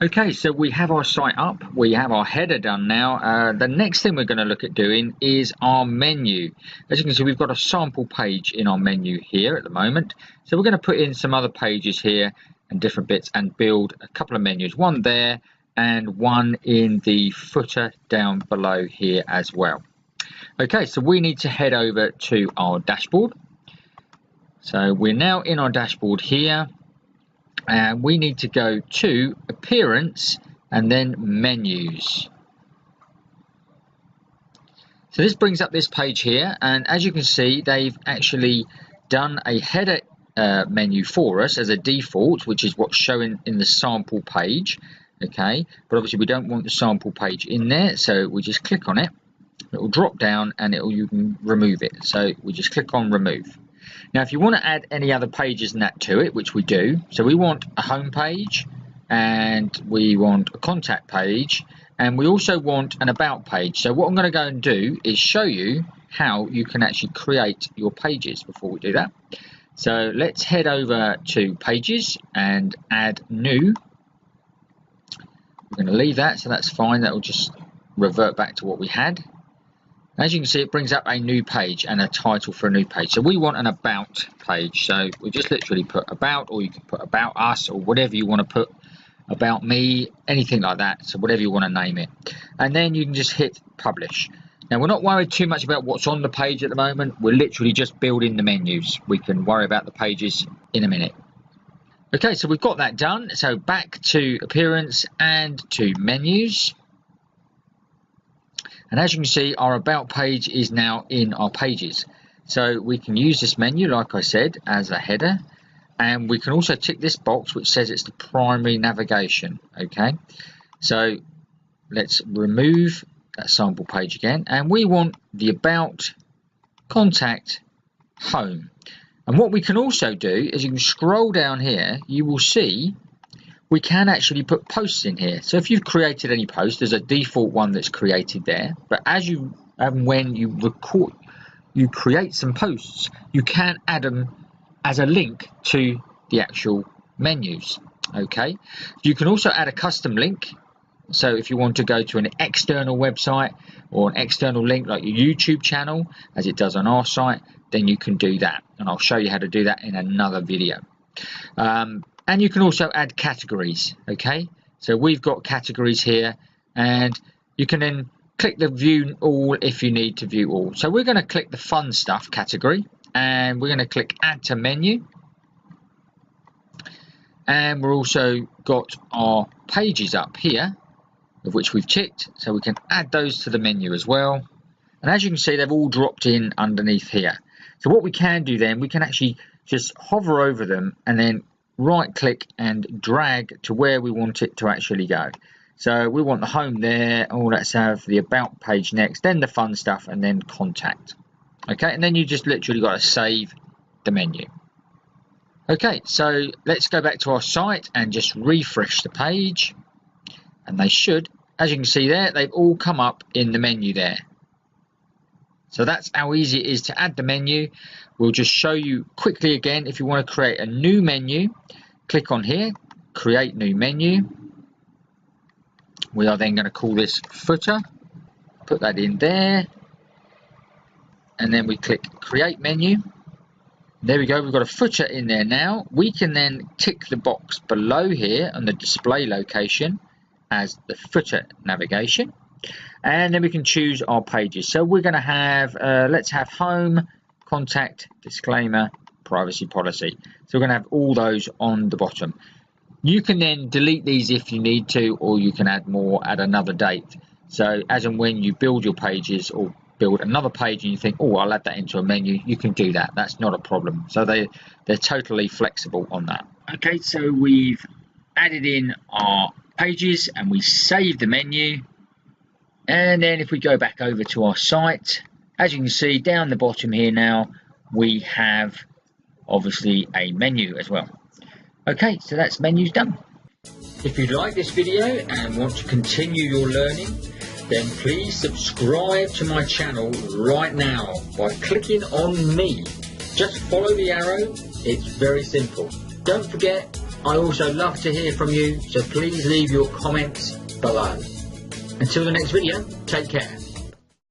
Okay, so we have our site up, we have our header done now. The next thing we're going to look at doing is our menu. As you can see, we've got a sample page in our menu here at the moment. So we're going to put in some other pages here and different bits and build a couple of menus, one there and one in the footer down below here as well. Okay, so we need to head over to our dashboard. So we're now in our dashboard here. And we need to go to Appearance and then Menus. So this brings up this page here, and as you can see, they've actually done a header menu for us as a default, which is what's showing in the sample page. Okay, but obviously we don't want the sample page in there, so we just click on it. It will drop down and you can remove it. So we just click on Remove. Now, if you want to add any other pages than that to it, which we do, so we want a home page and we want a contact page and we also want an about page. So what I'm going to go and do is show you how you can actually create your pages before we do that. So let's head over to Pages and add New. We're going to leave that, so that's fine. That will just revert back to what we had. As you can see, it brings up a new page and a title for a new page. So we want an about page. So we just literally put about, or you can put about us, or whatever you want to put, about me, anything like that. So whatever you want to name it. And then you can just hit publish. Now, we're not worried too much about what's on the page at the moment. We're literally just building the menus. We can worry about the pages in a minute. Okay, so we've got that done. So back to Appearance and to Menus. And as you can see, our about page is now in our pages. So we can use this menu, like I said, as a header. And we can also tick this box which says it's the primary navigation. Okay, so let's remove that sample page again. And we want the about, contact, home. And what we can also do is you can scroll down here, you will see we can actually put posts in here. So if you've created any post, there's a default one that's created there. But as you when you record, you create some posts, you can add them as a link to the actual menus. Okay, you can also add a custom link. So if you want to go to an external website or an external link like your YouTube channel, as it does on our site, then you can do that. And I'll show you how to do that in another video. And you can also add categories. Okay, so we've got categories here, and you can then click the view all if you need to view all. So we're going to click the fun stuff category, and we're going to click add to menu. And we're also got our pages up here, of which we've ticked, so we can add those to the menu as well. And as you can see, they've all dropped in underneath here. So what we can do then, we can actually just hover over them and then right click and drag to where we want it to actually go. So we want the home there. Oh, let's have the about page next, then the fun stuff, and then contact. Okay, and then you just literally got to save the menu. Okay, so let's go back to our site and just refresh the page, and they should, as you can see there, they've all come up in the menu there. So that's how easy it is to add the menu. We'll just show you quickly again. If you want to create a new menu, click on here, create new menu. We are then going to call this footer, put that in there, and then we click create menu. There we go, we've got a footer in there now. We can then tick the box below here on the display location as the footer navigation. And then we can choose our pages. So we're going to have, let's have home, contact, disclaimer, privacy policy. So we're going to have all those on the bottom. You can then delete these if you need to, or you can add more at another date. So as and when you build your pages or build another page and you think, oh, I'll add that into a menu, you can do that. That's not a problem. So they're totally flexible on that. Okay, so we've added in our pages and we save the menu. And then if we go back over to our site, as you can see down the bottom here now, we have obviously a menu as well. Okay, so that's menus done. If you like this video and want to continue your learning, then please subscribe to my channel right now by clicking on me. Just follow the arrow, it's very simple. Don't forget I also love to hear from you, so please leave your comments below. Until the next video, take care.